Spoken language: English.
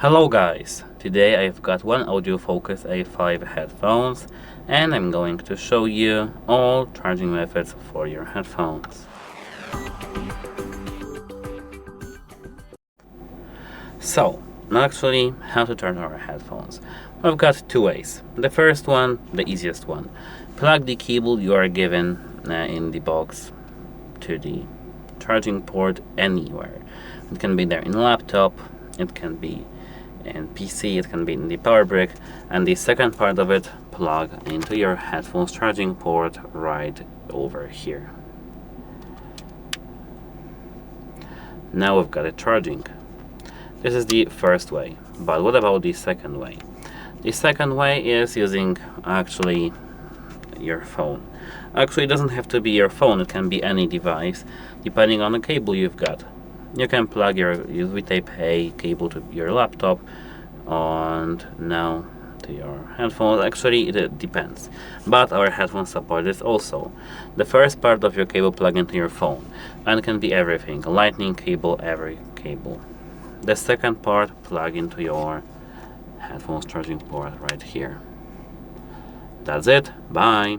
Hello guys, today I've got OneOdio FOCUS A5 headphones and I'm going to show you all charging methods for your headphones. So, actually, how to charge our headphones? We've got two ways. The first one, the easiest one. Plug the cable you are given in the box to the charging port anywhere. It can be there in laptop, it can be in PC, it can be in the power brick, and the second part of it, plug into your headphones charging port right over here. Now we've got it charging. This is the first way, but what about the second way? The second way is using actually your phone. Actually, it doesn't have to be your phone, it can be any device depending on the cable you've got. You can plug your USB Type-A cable to your laptop and now to your headphones. Actually, it depends, but our headphones support this also. The first part of your cable plug into your phone, and it can be everything, lightning cable, every cable. The second part, plug into your headphones charging port right here. That's it. Bye.